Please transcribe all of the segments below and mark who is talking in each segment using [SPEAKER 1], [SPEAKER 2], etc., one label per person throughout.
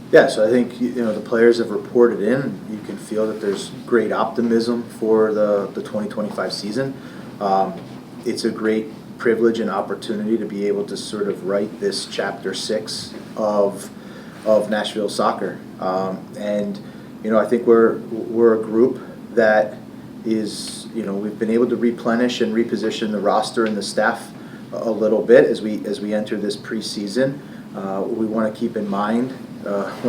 [SPEAKER 1] Yeah, so I think the players have reported in. You can feel that there's great optimism for the 2025 season. It's a great privilege and opportunity to be able to sort of write this chapter 6 of Nashville soccer. And I think we're a group that is we've been able to replenish and reposition the roster and the staff a little bit as we enter this preseason. We want to keep in mind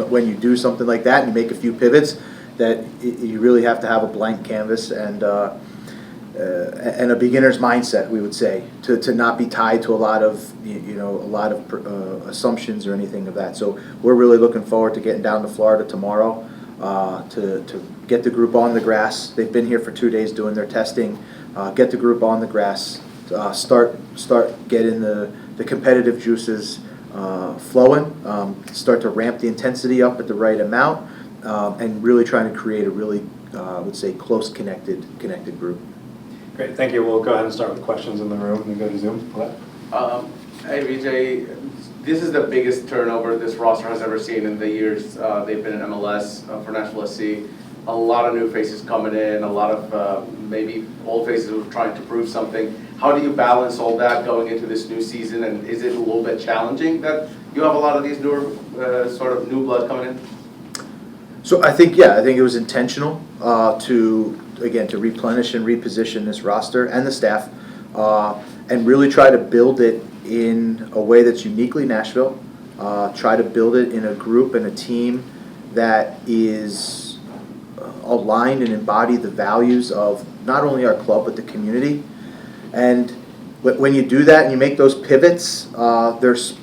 [SPEAKER 1] when you do something like that and you make a few pivots that you really have to have a blank canvas and a beginner's mindset, we would say, to not be tied to a lot of assumptions or anything of that. So we're really looking forward to getting down to Florida tomorrow to get the group on the grass. They've been here for 2 days doing their testing. Get the group on the grass. Start getting the competitive juices flowing. Start to ramp the intensity up at the right amount, and really trying to create a really, I would say, close connected group.
[SPEAKER 2] Great, thank you. We'll go ahead and start with questions in the room and go to Zoom.
[SPEAKER 3] Hey, BJ, this is the biggest turnover this roster has ever seen in the years they've been in MLS for Nashville SC. A lot of new faces coming in, a lot of maybe old faces who are trying to prove something. How do you balance all that going into this new season, and is it a little bit challenging that you have a lot of these newer sort of new blood coming in?
[SPEAKER 1] So I think it was intentional to replenish and reposition this roster and the staff, and really try to build it in a way that's uniquely Nashville. Try to build it in a group and a team that is aligned and embody the values of not only our club but the community. And when you do that and you make those pivots, there's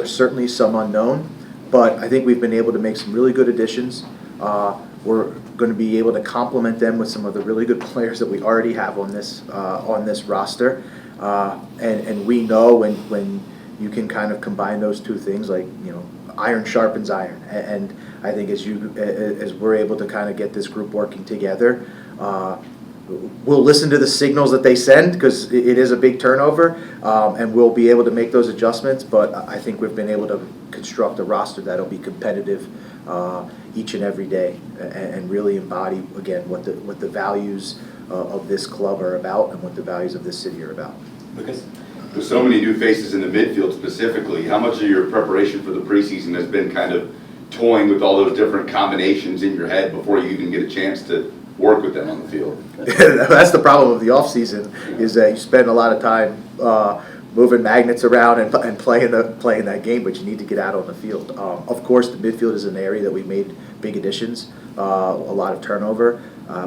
[SPEAKER 1] certainly some unknown, but I think we've been able to make some really good additions. We're going to be able to complement them with some of the really good players that we already have on this roster, and we know when you can kind of combine those two things, like iron sharpens iron, and I think as we're able to kind of get this group working together, we'll listen to the signals that they send because it is a big turnover, and we'll be able to make those adjustments. But I think we've been able to construct a roster that'll be competitive each and every day, and really embody again what the values of this club are about and what the values of this city are about.
[SPEAKER 2] Lucas?
[SPEAKER 4] With so many new faces in the midfield specifically, how much of your preparation for the preseason has been kind of toying with all those different combinations in your head before you even get a chance to work with them on the field?
[SPEAKER 1] That's the problem of the off season, is that you spend a lot of time moving magnets around and playing that game, but you need to get out on the field. Of course, the midfield is an area that we've made big additions, a lot of turnover,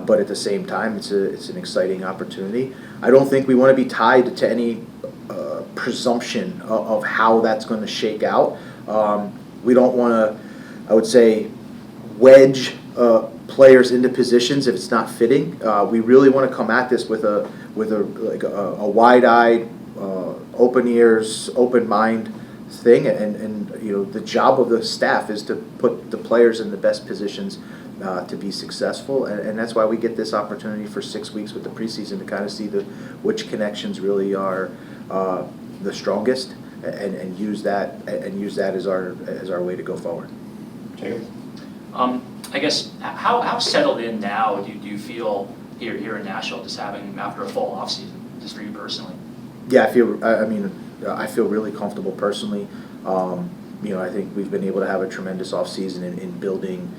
[SPEAKER 1] but at the same time, it's an exciting opportunity. I don't think we want to be tied to any presumption of how that's going to shake out. We don't want to, I would say, wedge players into positions if it's not fitting. We really want to come at this with a wide-eyed, open ears, open mind thing, and the job of the staff is to put the players in the best positions to be successful, and that's why we get this opportunity for 6 weeks with the preseason to kind of see which connections really are the strongest, and use that as our way to go forward.
[SPEAKER 2] Jacob?
[SPEAKER 5] I guess how settled in now do you feel here in Nashville, just having after a full off season, just for you personally?
[SPEAKER 1] Yeah, I feel really comfortable personally. I think we've been able to have a tremendous off season in building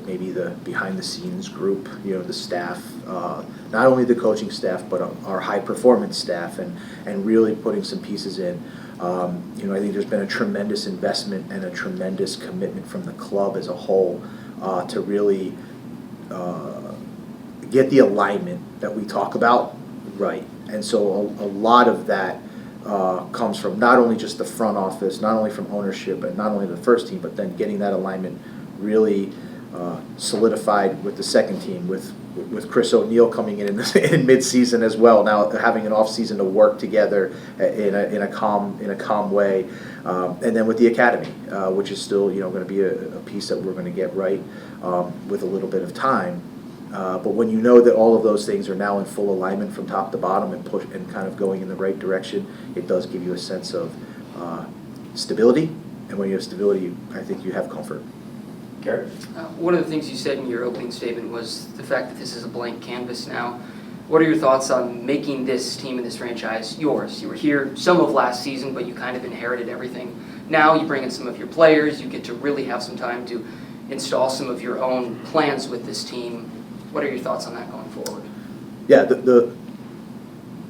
[SPEAKER 1] maybe the behind the scenes group, the staff, not only the coaching staff but our high performance staff, and really putting some pieces in. I think there's been a tremendous investment and a tremendous commitment from the club as a whole to really get the alignment that we talk about right. And so a lot of that comes from not only just the front office, not only from ownership, and not only the first team, but then getting that alignment really solidified with the second team, with Chris O'Neill coming in mid-season as well. Now having an off-season to work together in a calm way, and then with the academy, which is still going to be a piece that we're going to get right with a little bit of time. But when you know that all of those things are now in full alignment from top to bottom and kind of going in the right direction, it does give you a sense of stability And when you have stability, I think you have comfort.
[SPEAKER 2] Garrett?
[SPEAKER 6] One of the things you said in your opening statement was the fact that this is a blank canvas now. What are your thoughts on making this team and this franchise yours? You were here some of last season, but you kind of inherited everything. Now you bring in some of your players, you get to really have some time to install some of your own plans with this team. What are your thoughts on that going forward?
[SPEAKER 1] Yeah, the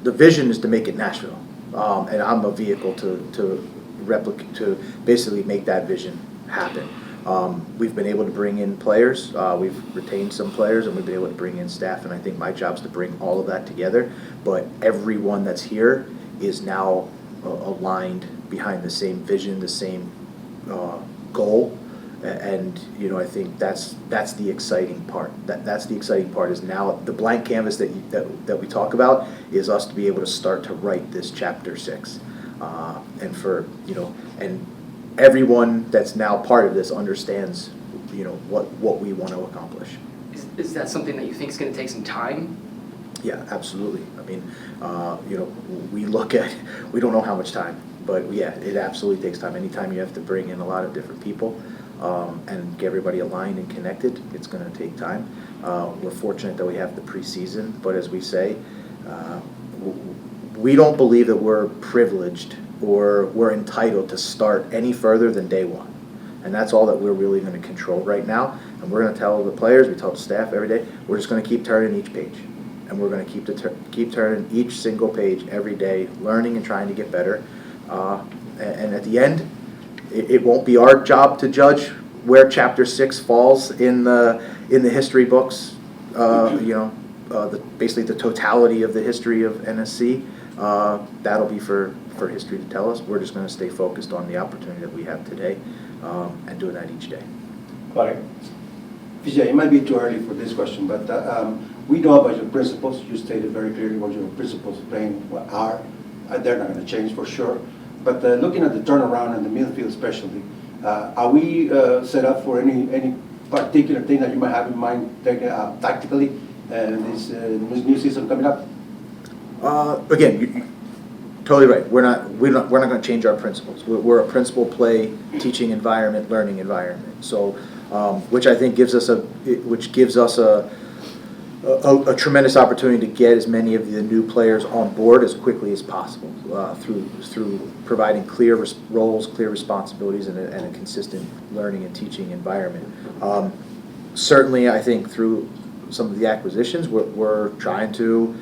[SPEAKER 1] vision is to make it Nashville, and I'm a vehicle to replicate, to basically make that vision happen. We've been able to bring in players, we've retained some players, and we've been able to bring in staff, and I think my job is to bring all of that together. But everyone that's here is now aligned behind the same vision, the same goal. And I think that's the exciting part. That's the exciting part, is now the blank canvas that we talk about is us to be able to start to write this chapter 6, and everyone that's now part of this understands what we want to accomplish.
[SPEAKER 6] Is that something that you think is going to take some time?
[SPEAKER 1] Yeah, absolutely. I mean, we don't know how much time, but yeah, it absolutely takes time. Anytime you have to bring in a lot of different people and get everybody aligned and connected, it's going to take time. We're fortunate that we have the preseason, but as we say, we don't believe that we're privileged or we're entitled to start any further than day one. And that's all that we're really going to control right now. And we're going to tell the players, we tell the staff every day, we're just going to keep turning each page. And we're going to keep turning each single page every day, learning and trying to get better. And at the end, it won't be our job to judge where Chapter 6 falls in the history books. Basically the totality of the history of NSC. That'll be for history to tell us. We're just going to stay focused on the opportunity that we have today and doing that each day.
[SPEAKER 2] Claudia?
[SPEAKER 7] BJ, it might be too early for this question, but we know about your principles. You stated very clearly what your principles are. They're not going to change for sure. But looking at the turnaround and the midfield especially, are we set up for any particular thing that you might have in mind tactically this new season coming up?
[SPEAKER 1] Again, you're totally right. We're not going to change our principles. We're a principle play, teaching environment, learning environment. So, which I think gives us a tremendous opportunity to get as many of the new players on board as quickly as possible through providing clear roles, clear responsibilities, and a consistent learning and teaching environment. Certainly, I think through some of the acquisitions, we're trying to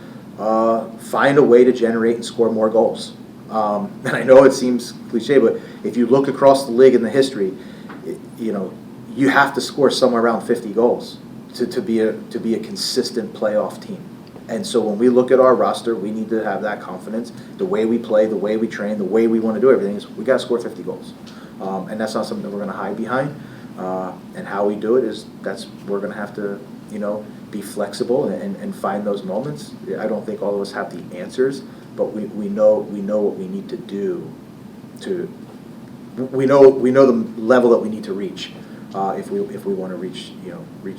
[SPEAKER 1] find a way to generate and score more goals. And I know it seems cliche, but if you look across the league in the history, you have to score somewhere around 50 goals to be a consistent playoff team. And so when we look at our roster, we need to have that confidence. The way we play, the way we train, the way we want to do everything is we got to score 50 goals. And that's not something that we're going to hide behind. And how we do it is we're going to have to be flexible and find those moments. I don't think all of us have the answers, but we know what we need to do we know the level that we need to reach if we want to reach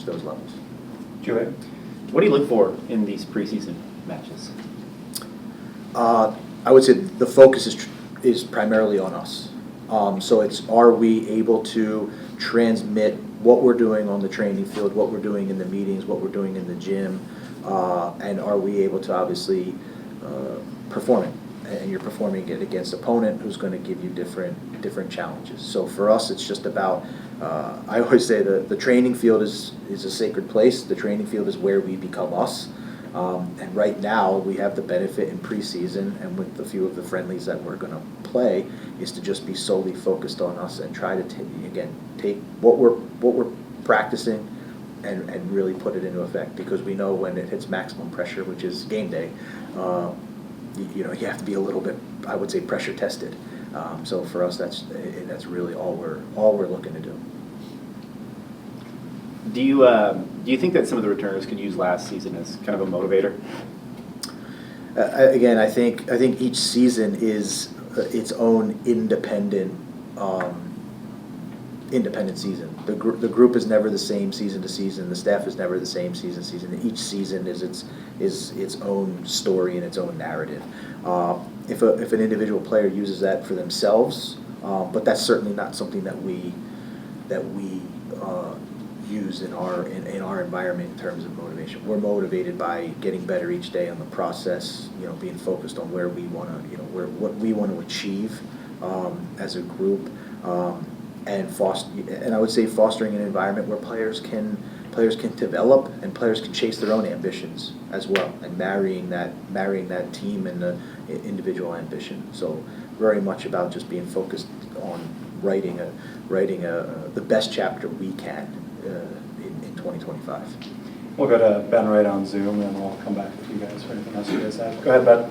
[SPEAKER 1] those levels.
[SPEAKER 2] Julian?
[SPEAKER 8] What do you look for in these preseason matches?
[SPEAKER 1] I would say the focus is primarily on us. So it's, are we able to transmit what we're doing on the training field, what we're doing in the meetings, what we're doing in the gym, and are we able to obviously perform it? And you're performing it against an opponent who's going to give you different challenges. So for us, it's just about, I always say the training field is a sacred place. The training field is where we become us. And right now, we have the benefit in preseason and with a few of the friendlies that we're going to play is to just be solely focused on us and try to take what we're practicing and really put it into effect, because we know when it hits maximum pressure, which is game day, you have to be a little bit, I would say, pressure tested. So for us, that's really all we're looking to do.
[SPEAKER 8] Do you think that some of the returners could use last season as kind of a motivator?
[SPEAKER 1] Again, I think each season is its own independent season. The group is never the same season to season. The staff is never the same season to season. Each season is its own story and its own narrative. If an individual player uses that for themselves But that's certainly not something that we use in our environment in terms of motivation. We're motivated by getting better each day on the process, being focused on where we want to, what we want to achieve as a group, and I would say fostering an environment where players can develop and players can chase their own ambitions as well, and marrying that team and the individual ambition. So very much about just being focused on writing the best chapter we can in 2025.
[SPEAKER 2] We'll go to Ben right on Zoom, and then we'll come back with you guys for anything else you guys have. Go ahead, Ben.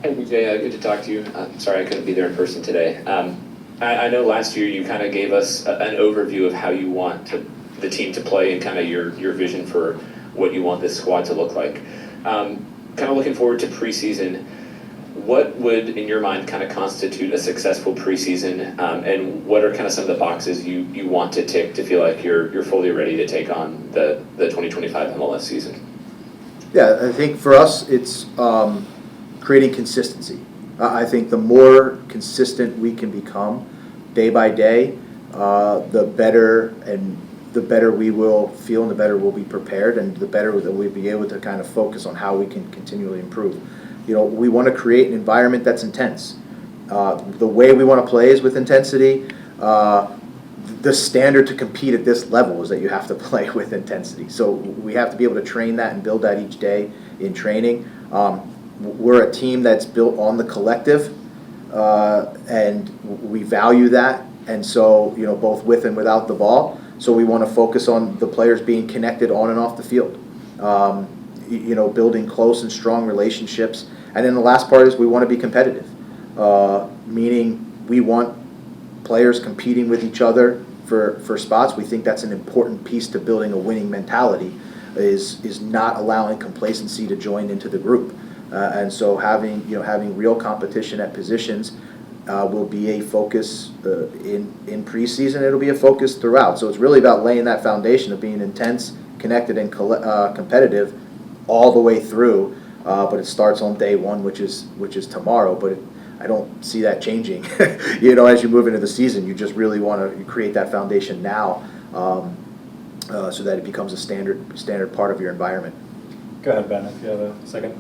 [SPEAKER 9] Hey, BJ, good to talk to you. I'm sorry I couldn't be there in person today. I know last year you kind of gave us an overview of how you want the team to play and kind of your vision for what you want this squad to look like. Kind of looking forward to preseason. What would, in your mind, kind of constitute a successful preseason, and what are kind of some of the boxes you want to tick to feel like you're fully ready to take on the 2025 MLS season?
[SPEAKER 1] Yeah, I think for us it's creating consistency. I think the more consistent we can become day by day, the better we will feel, and the better we'll be prepared, and the better that we'll be able to kind of focus on how we can continually improve. We want to create an environment that's intense. The way we want to play is with intensity. The standard to compete at this level is that you have to play with intensity. So we have to be able to train that and build that each day in training. We're a team that's built on the collective, and we value that. And so, both with and without the ball. So we want to focus on the players being connected on and off the field. Building close and strong relationships. And then the last part is we want to be competitive, meaning we want players competing with each other for spots. We think that's an important piece to building a winning mentality, is not allowing complacency to join into the group. And so having real competition at positions will be a focus in preseason. It'll be a focus throughout. So it's really about laying that foundation of being intense, connected, and competitive all the way through. But it starts on day one, which is tomorrow. But I don't see that changing. As you move into the season, you just really want to create that foundation now, so that it becomes a standard part of your environment.
[SPEAKER 2] Go ahead, Ben, if you have a second.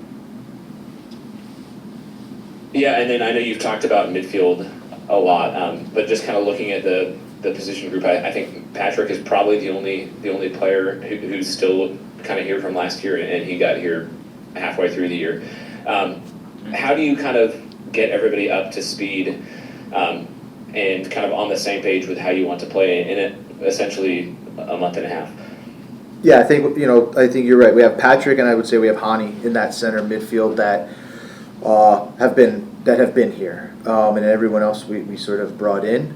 [SPEAKER 9] Yeah, and then I know you've talked about midfield a lot, but just kind of looking at the position group, I think Patrick is probably the only player who's still kind of here from last year, and he got here halfway through the year. How do you kind of get everybody up to speed and kind of on the same page with how you want to play in essentially a month and a half?
[SPEAKER 1] Yeah, I think you're right. We have Patrick, and I would say we have Hani in that center midfield that have been here, and everyone else we sort of brought in.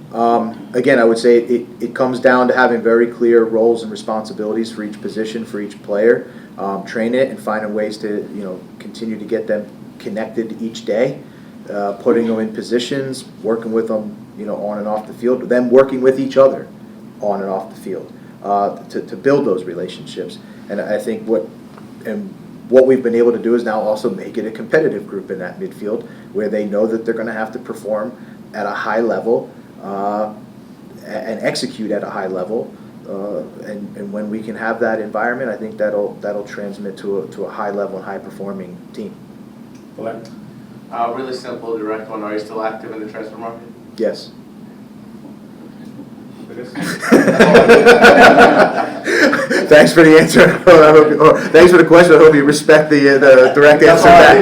[SPEAKER 1] Again, I would say it comes down to having very clear roles and responsibilities for each position, for each player, train it and finding ways to continue to get them connected each day, putting them in positions, working with them on and off the field, them working with each other on and off the field to build those relationships. And I think what we've been able to do is now also make it a competitive group in that midfield, where they know that they're going to have to perform at a high level and execute at a high level. And when we can have that environment, I think that'll transmit to a high level and high performing team.
[SPEAKER 3] Really simple, direct one. Are you still active in the transfer market?
[SPEAKER 1] Yes. Thanks for the answer. Thanks for the question. I hope you respect the direct answer back.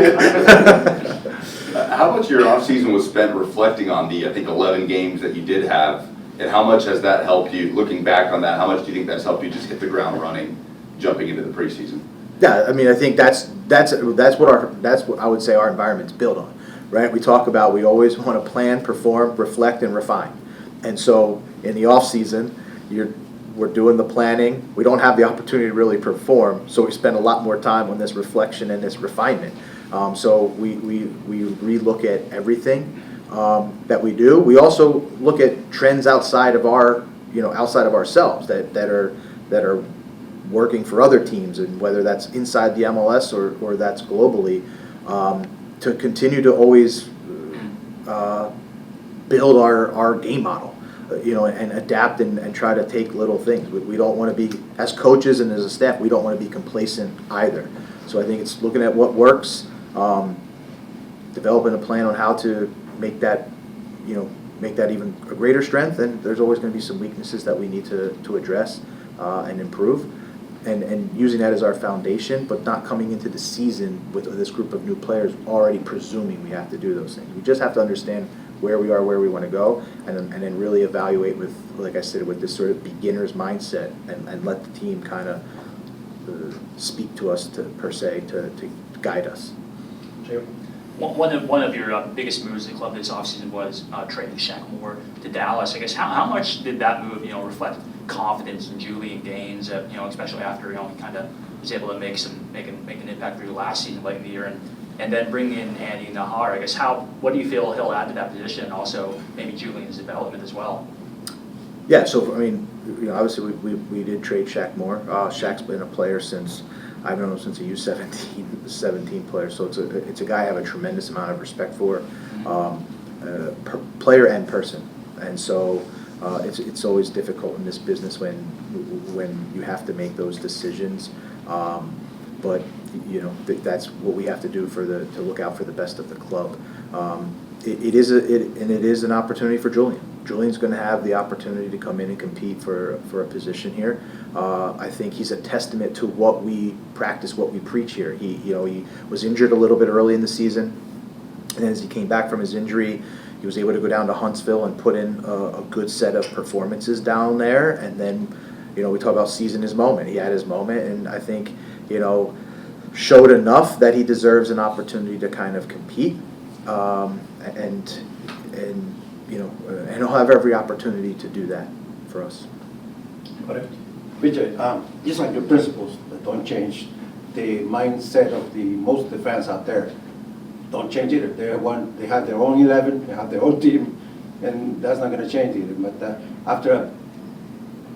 [SPEAKER 4] How much of your offseason was spent reflecting on the, I think, 11 games that you did have, and how much has that helped you, looking back on that, how much do you think that's helped you just hit the ground running, jumping into the preseason?
[SPEAKER 1] Yeah, I mean, I think that's what I would say our environment's built on, right? We talk about we always want to plan, perform, reflect, and refine. And so in the off season, we're doing the planning. We don't have the opportunity to really perform, so we spend a lot more time on this reflection and this refinement. So we relook at everything that we do. We also look at trends outside of ourselves that are working for other teams, and whether that's inside the MLS or that's globally, to continue to always build our game model, and adapt and try to take little things. We don't want to be, as coaches and as a staff, we don't want to be complacent either. So I think it's looking at what works, developing a plan on how to make that even a greater strength, and there's always going to be some weaknesses that we need to address and improve, and using that as our foundation, but not coming into the season with this group of new players already presuming we have to do those things. We just have to understand where we are, where we want to go, and then really evaluate with, like I said, with this sort of beginner's mindset, and let the team kind of speak to us to guide us.
[SPEAKER 2] Jim?
[SPEAKER 5] One of your biggest moves in the club this offseason was trading Shaq Moore to Dallas. I guess how much did that move reflect confidence in Julian Gaines, especially after he kind of was able to make an impact for you last season late in the year, and then bring in Andy Nahar. I guess what do you feel he'll add to that position, and also maybe Julian's development as well?
[SPEAKER 1] Yeah, so I mean, obviously we did trade Shaq Moore. Shaq's been a player since a U17 player, so it's a guy I have a tremendous amount of respect for, player and person, and so it's always difficult in this business when you have to make those decisions, but that's what we have to do to look out for the best of the club. It is an opportunity for Julian. Julian's going to have the opportunity to come in and compete for a position here. I think he's a testament to what we practice, what we preach here. He was injured a little bit early in the season, and as he came back from his injury, he was able to go down to Huntsville and put in a good set of performances down there. And then, we talk about seizing his moment. He had his moment, and I think, showed enough that he deserves an opportunity to kind of compete, and he'll have every opportunity to do that for us.
[SPEAKER 7] BJ, just like your principles that don't change, the mindset of most of the fans out there don't change either. They have their own 11, they have their own team, and that's not going to change either. But after a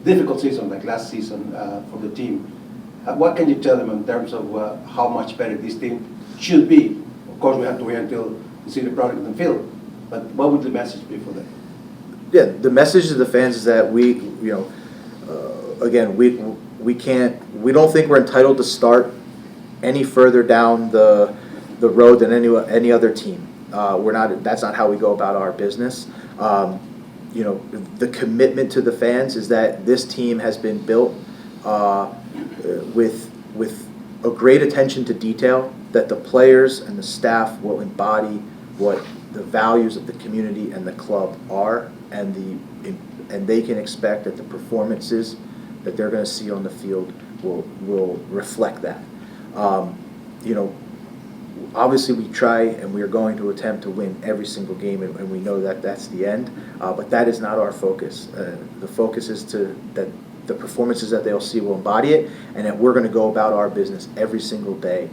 [SPEAKER 7] difficult season like last season for the team, what can you tell them in terms of how much better this team should be? Of course, we have to wait until we see the product in the field. But what would the message be for them?
[SPEAKER 1] Yeah, the message to the fans is that we don't think we're entitled to start any further down the road than any other team. That's not how we go about our business. The commitment to the fans is that this team has been built with a great attention to detail, that the players and the staff will embody what the values of the community and the club are, and they can expect that the performances that they're going to see on the field will reflect that. Obviously we try and we are going to attempt to win every single game, and we know that that's the end, but that is not our focus. The focus is that the performances that they'll see will embody it, and that we're going to go about our business every single day,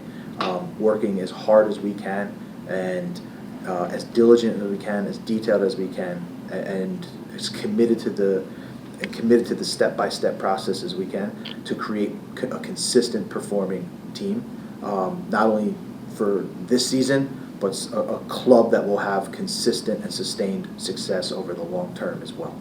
[SPEAKER 1] working as hard as we can, and as diligent as we can, as detailed as we can, and as committed to the step-by-step process as we can to create a consistent performing team, not only for this season, but a club that will have consistent and sustained success over the long term as well.